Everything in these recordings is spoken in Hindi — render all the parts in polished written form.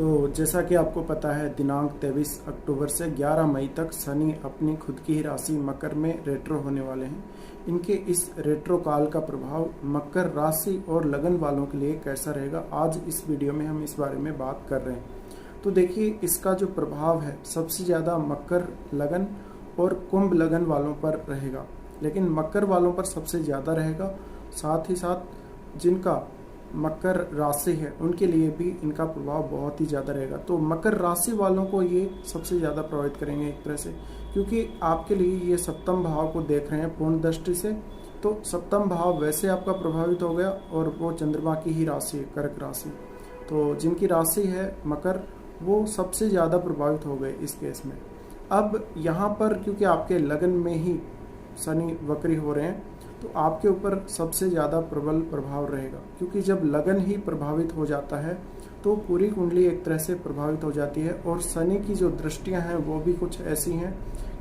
तो जैसा कि आपको पता है, दिनांक 23 अक्टूबर से 11 मई तक शनि अपनी खुद की ही राशि मकर में रेट्रो होने वाले हैं। इनके इस रेट्रो काल का प्रभाव मकर राशि और लगन वालों के लिए कैसा रहेगा, आज इस वीडियो में हम इस बारे में बात कर रहे हैं। तो देखिए, इसका जो प्रभाव है सबसे ज़्यादा मकर लगन और कुंभ लगन वालों पर रहेगा, लेकिन मकर वालों पर सबसे ज़्यादा रहेगा। साथ ही साथ जिनका मकर राशि है उनके लिए भी इनका प्रभाव बहुत ही ज़्यादा रहेगा। तो मकर राशि वालों को ये सबसे ज़्यादा प्रभावित करेंगे एक तरह से, क्योंकि आपके लिए ये सप्तम भाव को देख रहे हैं पूर्ण दृष्टि से। तो सप्तम भाव वैसे आपका प्रभावित हो गया और वो चंद्रमा की ही राशि है, कर्क राशि। तो जिनकी राशि है मकर, वो सबसे ज़्यादा प्रभावित हो गए इस केस में। अब यहाँ पर क्योंकि आपके लगन में ही शनि वक्री हो रहे हैं, तो आपके ऊपर सबसे ज़्यादा प्रबल प्रभाव रहेगा, क्योंकि जब लगन ही प्रभावित हो जाता है तो पूरी कुंडली एक तरह से प्रभावित हो जाती है। और शनि की जो दृष्टियां हैं वो भी कुछ ऐसी हैं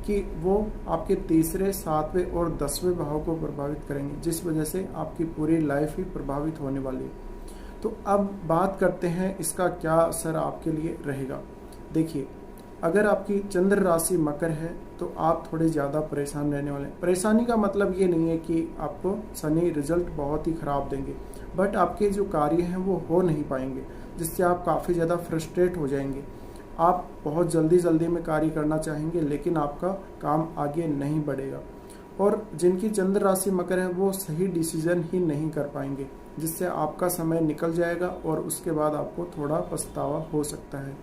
कि वो आपके तीसरे, सातवें और 10वें भाव को प्रभावित करेंगे, जिस वजह से आपकी पूरी लाइफ ही प्रभावित होने वाली है। तो अब बात करते हैं इसका क्या असर आपके लिए रहेगा। देखिए, अगर आपकी चंद्र राशि मकर है तो आप थोड़े ज़्यादा परेशान रहने वाले हैं। परेशानी का मतलब ये नहीं है कि आपको शनि रिजल्ट बहुत ही ख़राब देंगे, बट आपके जो कार्य हैं वो हो नहीं पाएंगे, जिससे आप काफ़ी ज़्यादा फ्रस्ट्रेट हो जाएंगे। आप बहुत जल्दी में कार्य करना चाहेंगे, लेकिन आपका काम आगे नहीं बढ़ेगा। और जिनकी चंद्र राशि मकर है वो सही डिसीजन ही नहीं कर पाएंगे, जिससे आपका समय निकल जाएगा और उसके बाद आपको थोड़ा पछतावा हो सकता है।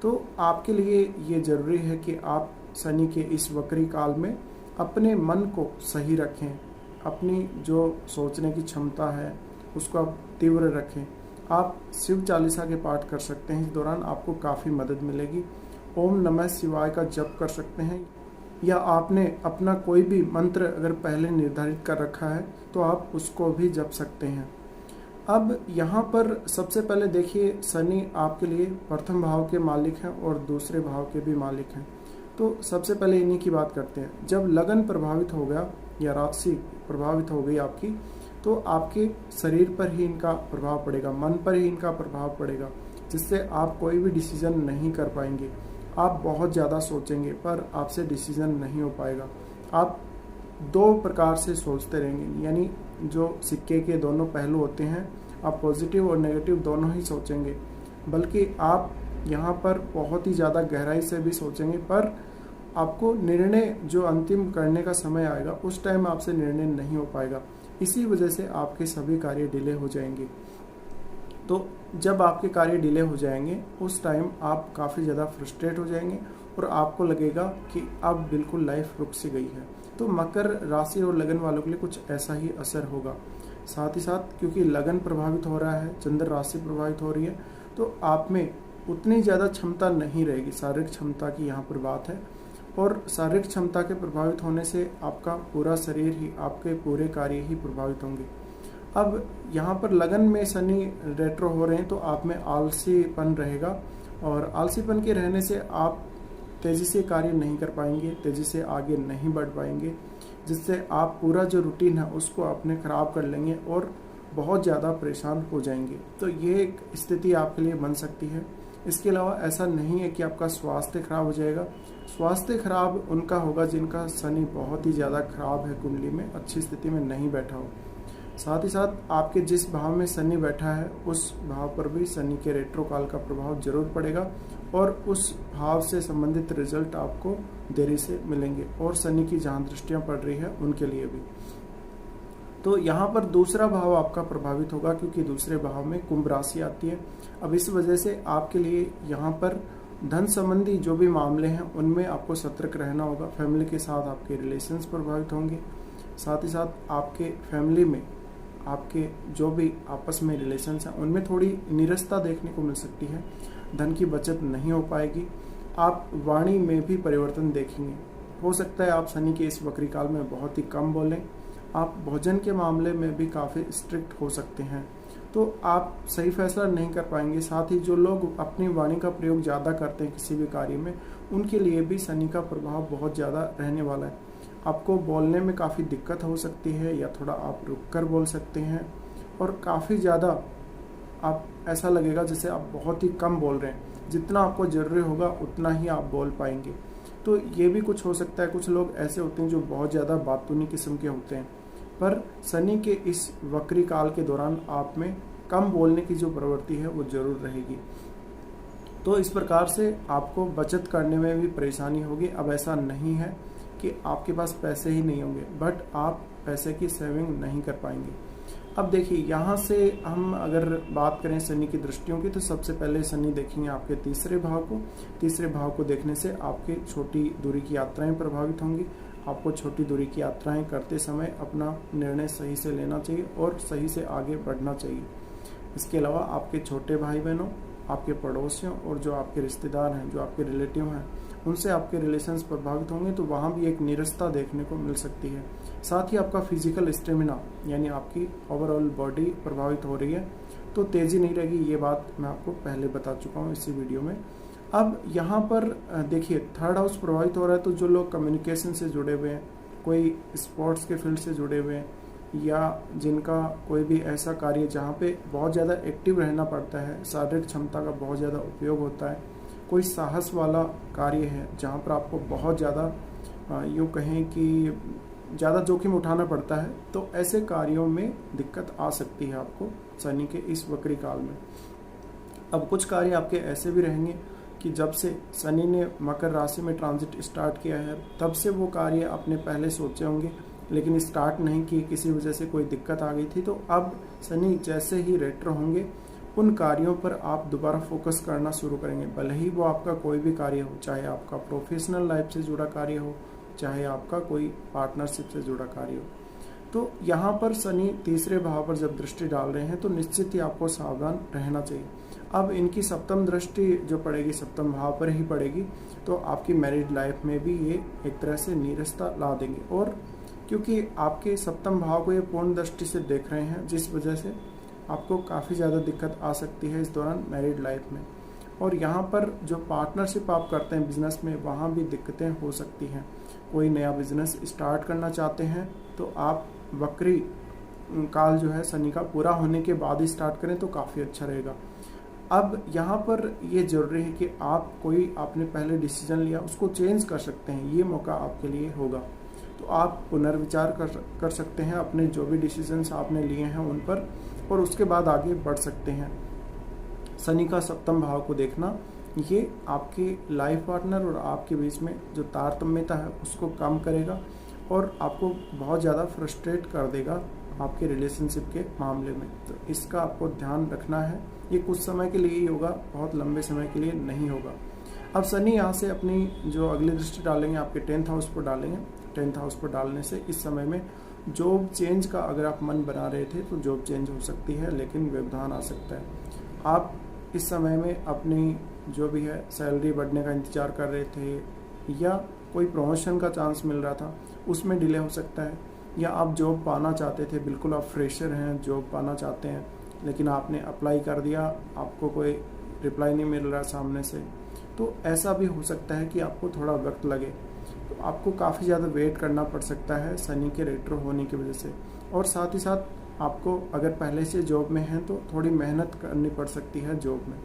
तो आपके लिए ये ज़रूरी है कि आप शनि के इस वक्री काल में अपने मन को सही रखें, अपनी जो सोचने की क्षमता है उसको आप तीव्र रखें। आप शिव चालीसा के पाठ कर सकते हैं, इस दौरान आपको काफ़ी मदद मिलेगी। ओम नमः शिवाय का जप कर सकते हैं, या आपने अपना कोई भी मंत्र अगर पहले निर्धारित कर रखा है तो आप उसको भी जप सकते हैं। अब यहाँ पर सबसे पहले देखिए, शनि आपके लिए प्रथम भाव के मालिक हैं और दूसरे भाव के भी मालिक हैं। तो सबसे पहले इन्हीं की बात करते हैं। जब लगन प्रभावित हो गया या राशि प्रभावित हो गई आपकी, तो आपके शरीर पर ही इनका प्रभाव पड़ेगा, मन पर ही इनका प्रभाव पड़ेगा, जिससे आप कोई भी डिसीजन नहीं कर पाएंगे। आप बहुत ज़्यादा सोचेंगे पर आपसे डिसीजन नहीं हो पाएगा। आप दो प्रकार से सोचते रहेंगे, यानी जो सिक्के के दोनों पहलू होते हैं, आप पॉजिटिव और नेगेटिव दोनों ही सोचेंगे। बल्कि आप यहाँ पर बहुत ही ज़्यादा गहराई से भी सोचेंगे, पर आपको निर्णय जो अंतिम करने का समय आएगा उस टाइम आपसे निर्णय नहीं हो पाएगा। इसी वजह से आपके सभी कार्य डिले हो जाएंगे। तो जब आपके कार्य डिले हो जाएंगे उस टाइम आप काफ़ी ज़्यादा फ्रस्ट्रेट हो जाएंगे और आपको लगेगा कि अब बिल्कुल लाइफ रुक सी गई है। तो मकर राशि और लगन वालों के लिए कुछ ऐसा ही असर होगा। साथ ही साथ क्योंकि लगन प्रभावित हो रहा है, चंद्र राशि प्रभावित हो रही है, तो आप में उतनी ज़्यादा क्षमता नहीं रहेगी। शारीरिक क्षमता की यहाँ पर बात है, और शारीरिक क्षमता के प्रभावित होने से आपका पूरा शरीर ही, आपके पूरे कार्य ही प्रभावित होंगे। अब यहाँ पर लगन में शनि रेट्रो हो रहे हैं तो आप में आलसीपन रहेगा, और आलसीपन के रहने से आप तेज़ी से कार्य नहीं कर पाएंगे, तेज़ी से आगे नहीं बढ़ पाएंगे, जिससे आप पूरा जो रूटीन है उसको अपने ख़राब कर लेंगे और बहुत ज़्यादा परेशान हो जाएंगे। तो ये एक स्थिति आपके लिए बन सकती है। इसके अलावा ऐसा नहीं है कि आपका स्वास्थ्य खराब हो जाएगा। स्वास्थ्य खराब उनका होगा जिनका शनि बहुत ही ज़्यादा खराब है, कुंडली में अच्छी स्थिति में नहीं बैठा हो। साथ ही साथ आपके जिस भाव में शनि बैठा है उस भाव पर भी शनि के रेट्रो काल का प्रभाव जरूर पड़ेगा, और उस भाव से संबंधित रिजल्ट आपको देरी से मिलेंगे। और शनि की जहाँ दृष्टियाँ पड़ रही है उनके लिए भी। तो यहाँ पर दूसरा भाव आपका प्रभावित होगा, क्योंकि दूसरे भाव में कुंभ राशि आती है। अब इस वजह से आपके लिए यहाँ पर धन संबंधी जो भी मामले हैं उनमें आपको सतर्क रहना होगा। फैमिली के साथ आपके रिलेशंस प्रभावित होंगे। साथ ही साथ आपके फैमिली में आपके जो भी आपस में रिलेशंस हैं उनमें थोड़ी नीरसता देखने को मिल सकती है। धन की बचत नहीं हो पाएगी। आप वाणी में भी परिवर्तन देखेंगे। हो सकता है आप शनि के इस वक्री काल में बहुत ही कम बोलें। आप भोजन के मामले में भी काफ़ी स्ट्रिक्ट हो सकते हैं, तो आप सही फैसला नहीं कर पाएंगे। साथ ही जो लोग अपनी वाणी का प्रयोग ज़्यादा करते हैं किसी भी कार्य में, उनके लिए भी शनि का प्रभाव बहुत ज़्यादा रहने वाला है। आपको बोलने में काफ़ी दिक्कत हो सकती है, या थोड़ा आप रुक कर बोल सकते हैं, और काफ़ी ज़्यादा आप ऐसा लगेगा जैसे आप बहुत ही कम बोल रहे हैं, जितना आपको ज़रूरी होगा उतना ही आप बोल पाएंगे। तो ये भी कुछ हो सकता है। कुछ लोग ऐसे होते हैं जो बहुत ज़्यादा बातूनी किस्म के होते हैं, पर शनि के इस वक्री काल के दौरान आप में कम बोलने की जो प्रवृत्ति है वो जरूर रहेगी। तो इस प्रकार से आपको बचत करने में भी परेशानी होगी। अब ऐसा नहीं है कि आपके पास पैसे ही नहीं होंगे, बट आप पैसे की सेविंग नहीं कर पाएंगे। अब देखिए, यहाँ से हम अगर बात करें शनि की दृष्टियों की, तो सबसे पहले शनि देखेंगे आपके तीसरे भाव को। तीसरे भाव को देखने से आपकी छोटी दूरी की यात्राएं प्रभावित होंगी। आपको छोटी दूरी की यात्राएं करते समय अपना निर्णय सही से लेना चाहिए और सही से आगे बढ़ना चाहिए। इसके अलावा आपके छोटे भाई बहनों, आपके पड़ोसियों और जो आपके रिश्तेदार हैं, जो आपके रिलेटिव हैं, उनसे आपके रिलेशंस प्रभावित होंगे, तो वहाँ भी एक नीरसता देखने को मिल सकती है। साथ ही आपका फिजिकल स्टेमिना यानी आपकी ओवरऑल बॉडी प्रभावित हो रही है, तो तेज़ी नहीं रहेगी। ये बात मैं आपको पहले बता चुका हूँ इसी वीडियो में। अब यहाँ पर देखिए, थर्ड हाउस प्रभावित हो रहा है, तो जो लोग कम्युनिकेशन से जुड़े हुए हैं, कोई स्पोर्ट्स के फील्ड से जुड़े हुए हैं, या जिनका कोई भी ऐसा कार्य जहाँ पे बहुत ज़्यादा एक्टिव रहना पड़ता है, शारीरिक क्षमता का बहुत ज़्यादा उपयोग होता है, कोई साहस वाला कार्य है जहाँ पर आपको बहुत ज़्यादा यूँ कहें कि ज़्यादा जोखिम उठाना पड़ता है, तो ऐसे कार्यों में दिक्कत आ सकती है आपको शनि के इस वक्री काल में। अब कुछ कार्य आपके ऐसे भी रहेंगे कि जब से शनि ने मकर राशि में ट्रांजिट स्टार्ट किया है, तब से वो कार्य आपने पहले सोचे होंगे लेकिन स्टार्ट नहीं किए, किसी वजह से कोई दिक्कत आ गई थी। तो अब शनि जैसे ही रेट्रो होंगे, उन कार्यों पर आप दोबारा फोकस करना शुरू करेंगे। भले ही वो आपका कोई भी कार्य हो, चाहे आपका प्रोफेशनल लाइफ से जुड़ा कार्य हो, चाहे आपका कोई पार्टनरशिप से जुड़ा कार्य हो। तो यहाँ पर शनि तीसरे भाव पर जब दृष्टि डाल रहे हैं, तो निश्चित ही आपको सावधान रहना चाहिए। अब इनकी सप्तम दृष्टि जो पड़ेगी, सप्तम भाव पर ही पड़ेगी, तो आपकी मैरिड लाइफ में भी ये एक तरह से नीरसता ला देंगे। और क्योंकि आपके सप्तम भाव को ये पूर्ण दृष्टि से देख रहे हैं, जिस वजह से आपको काफ़ी ज़्यादा दिक्कत आ सकती है इस दौरान मैरिड लाइफ में। और यहाँ पर जो पार्टनरशिप आप करते हैं बिजनेस में, वहाँ भी दिक्कतें हो सकती हैं। कोई नया बिजनेस स्टार्ट करना चाहते हैं तो आप वक्री काल जो है शनि का पूरा होने के बाद ही स्टार्ट करें तो काफ़ी अच्छा रहेगा। अब यहाँ पर ये जरूरी है कि आप कोई आपने पहले डिसीजन लिया उसको चेंज कर सकते हैं, ये मौका आपके लिए होगा। तो आप पुनर्विचार कर सकते हैं अपने जो भी डिसीजंस आपने लिए हैं उन पर, और उसके बाद आगे बढ़ सकते हैं। शनि का सप्तम भाव को देखना, ये आपके लाइफ पार्टनर और आपके बीच में जो तारतम्यता है उसको कम करेगा और आपको बहुत ज़्यादा फ्रस्ट्रेट कर देगा आपके रिलेशनशिप के मामले में। तो इसका आपको ध्यान रखना है। ये कुछ समय के लिए ही होगा, बहुत लंबे समय के लिए नहीं होगा। अब शनि यहाँ से अपनी जो अगली दृष्टि डालेंगे आपके 10th हाउस पर डालेंगे। 10th हाउस पर डालने से इस समय में जॉब चेंज का अगर आप मन बना रहे थे तो जॉब चेंज हो सकती है, लेकिन व्यवधान आ सकता है। आप इस समय में अपनी जो भी है सैलरी बढ़ने का इंतजार कर रहे थे, या कोई प्रमोशन का चांस मिल रहा था उसमें डिले हो सकता है, या आप जॉब पाना चाहते थे, बिल्कुल आप फ्रेशर हैं, जॉब पाना चाहते हैं, लेकिन आपने अप्लाई कर दिया, आपको कोई रिप्लाई नहीं मिल रहा सामने से, तो ऐसा भी हो सकता है कि आपको थोड़ा वक्त लगे। तो आपको काफ़ी ज़्यादा वेट करना पड़ सकता है शनि के रेट्रो होने की वजह से। और साथ ही साथ आपको अगर पहले से जॉब में हैं तो थोड़ी मेहनत करनी पड़ सकती है जॉब में।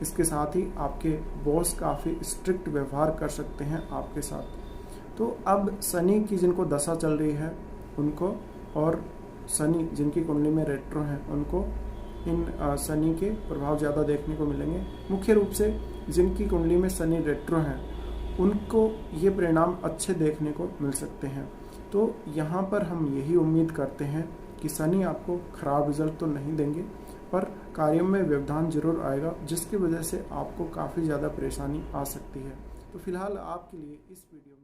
इसके साथ ही आपके बॉस काफ़ी स्ट्रिक्ट व्यवहार कर सकते हैं आपके साथ। तो अब शनि की जिनको दशा चल रही है उनको, और शनि जिनकी कुंडली में रेट्रो हैं उनको इन शनि के प्रभाव ज़्यादा देखने को मिलेंगे। मुख्य रूप से जिनकी कुंडली में शनि रेट्रो हैं उनको ये परिणाम अच्छे देखने को मिल सकते हैं। तो यहाँ पर हम यही उम्मीद करते हैं कि शनि आपको खराब रिजल्ट तो नहीं देंगे, पर कार्यों में व्यवधान जरूर आएगा, जिसकी वजह से आपको काफ़ी ज़्यादा परेशानी आ सकती है। तो फिलहाल आपके लिए इस वीडियो में